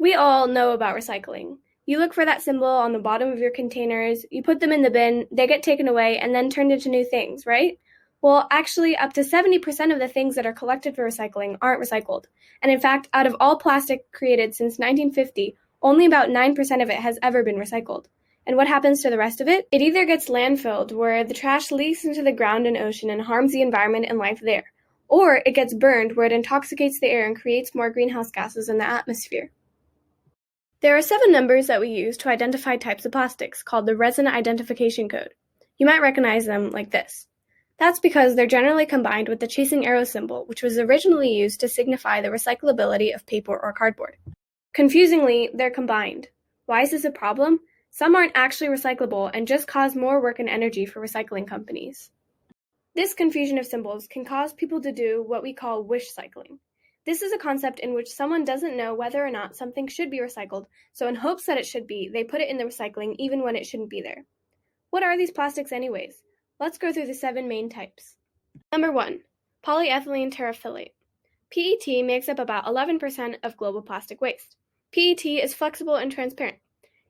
We all know about recycling. You look for that symbol on the bottom of your containers, you put them in the bin, they get taken away and then turned into new things, right? Well, actually, up to 70% of the things that are collected for recycling aren't recycled. And in fact, out of all plastic created since 1950, only about 9% of it has ever been recycled. And what happens to the rest of it? It either gets landfilled, where the trash leaks into the ground and ocean and harms the environment and life there, or it gets burned, where it intoxicates the air and creates more greenhouse gases in the atmosphere. There are 7 numbers that we use to identify types of plastics, called the resin identification code. You might recognize them like this. That's because they're generally combined with the chasing arrow symbol, which was originally used to signify the recyclability of paper or cardboard. Confusingly, they're combined. Why is this a problem? Some aren't actually recyclable and just cause more work and energy for recycling companies. This confusion of symbols can cause people to do what we call wish cycling. This is a concept in which someone doesn't know whether or not something should be recycled, so in hopes that it should be, they put it in the recycling even when it shouldn't be there. What are these plastics anyways? Let's go through the 7 main types. Number 1. Polyethylene terephthalate. PET makes up about 11% of global plastic waste. PET is flexible and transparent.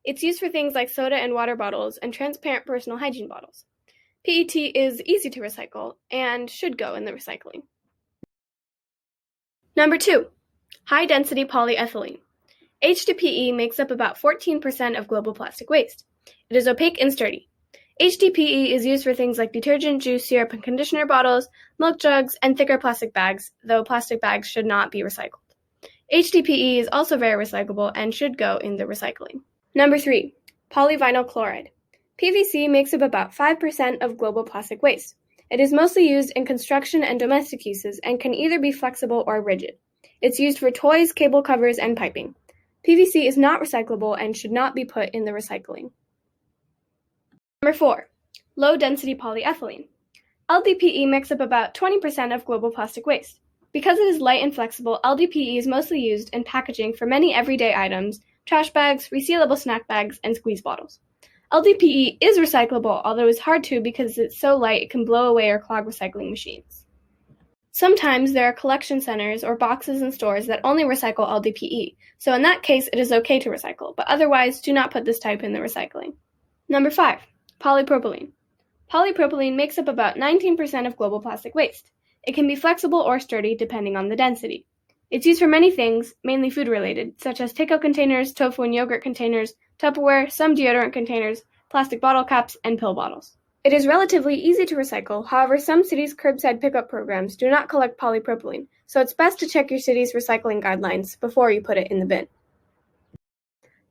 It's used for things like soda and water bottles and transparent personal hygiene bottles. PET is easy to recycle and should go in the recycling. Number 2. High-density polyethylene. HDPE makes up about 14% of global plastic waste. It is opaque and sturdy. HDPE is used for things like detergent, juice, syrup, and conditioner bottles, milk jugs, and thicker plastic bags, though plastic bags should not be recycled. HDPE is also very recyclable and should go in the recycling. Number 3. Polyvinyl chloride. PVC makes up about 5% of global plastic waste. It is mostly used in construction and domestic uses and can either be flexible or rigid. It's used for toys, cable covers, and piping. PVC is not recyclable and should not be put in the recycling. Number 4. Low-density polyethylene. LDPE makes up about 20% of global plastic waste. Because it is light and flexible, LDPE is mostly used in packaging for many everyday items, trash bags, resealable snack bags, and squeeze bottles. LDPE is recyclable, although it's hard to because it's so light it can blow away or clog recycling machines. Sometimes there are collection centers or boxes in stores that only recycle LDPE, so in that case it is okay to recycle, but otherwise do not put this type in the recycling. Number 5. Polypropylene. Polypropylene makes up about 19% of global plastic waste. It can be flexible or sturdy depending on the density. It's used for many things, mainly food-related, such as takeout containers, tofu and yogurt containers, Tupperware, some deodorant containers, plastic bottle caps, and pill bottles. It is relatively easy to recycle, however some cities' curbside pickup programs do not collect polypropylene, so it's best to check your city's recycling guidelines before you put it in the bin.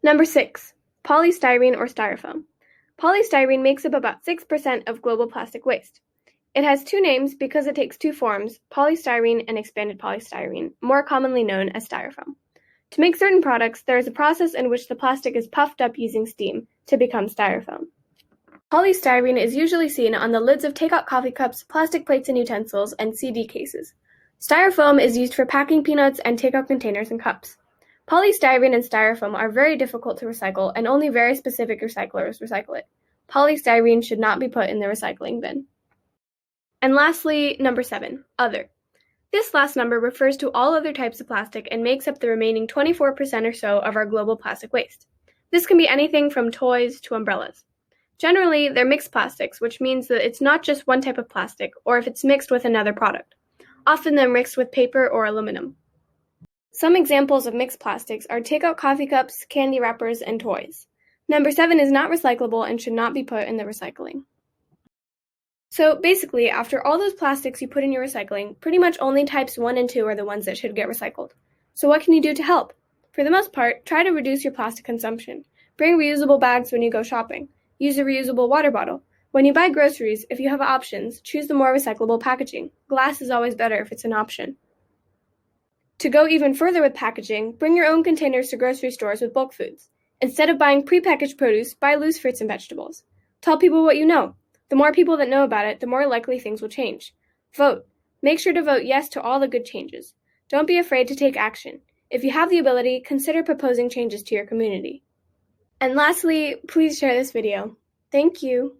Number 6. Polystyrene or styrofoam. Polystyrene makes up about 6% of global plastic waste. It has 2 names because it takes 2 forms, polystyrene and expanded polystyrene, more commonly known as styrofoam. To make certain products, there is a process in which the plastic is puffed up using steam to become styrofoam. Polystyrene is usually seen on the lids of takeout coffee cups, plastic plates and utensils, and CD cases. Styrofoam is used for packing peanuts and takeout containers and cups. Polystyrene and styrofoam are very difficult to recycle, and only very specific recyclers recycle it. Polystyrene should not be put in the recycling bin. And lastly, number 7, other. This last number refers to all other types of plastic and makes up the remaining 24% or so of our global plastic waste. This can be anything from toys to umbrellas. Generally, they're mixed plastics, which means that it's not just one type of plastic, or if it's mixed with another product. Often they're mixed with paper or aluminum. Some examples of mixed plastics are takeout coffee cups, candy wrappers, and toys. Number 7 is not recyclable and should not be put in the recycling. So basically, after all those plastics you put in your recycling, pretty much only types 1 and 2 are the ones that should get recycled. So what can you do to help? For the most part, try to reduce your plastic consumption. Bring reusable bags when you go shopping. Use a reusable water bottle. When you buy groceries, if you have options, choose the more recyclable packaging. Glass is always better if it's an option. To go even further with packaging, bring your own containers to grocery stores with bulk foods. Instead of buying prepackaged produce, buy loose fruits and vegetables. Tell people what you know. The more people that know about it, the more likely things will change. Vote. Make sure to vote yes to all the good changes. Don't be afraid to take action. If you have the ability, consider proposing changes to your community. And lastly, please share this video. Thank you.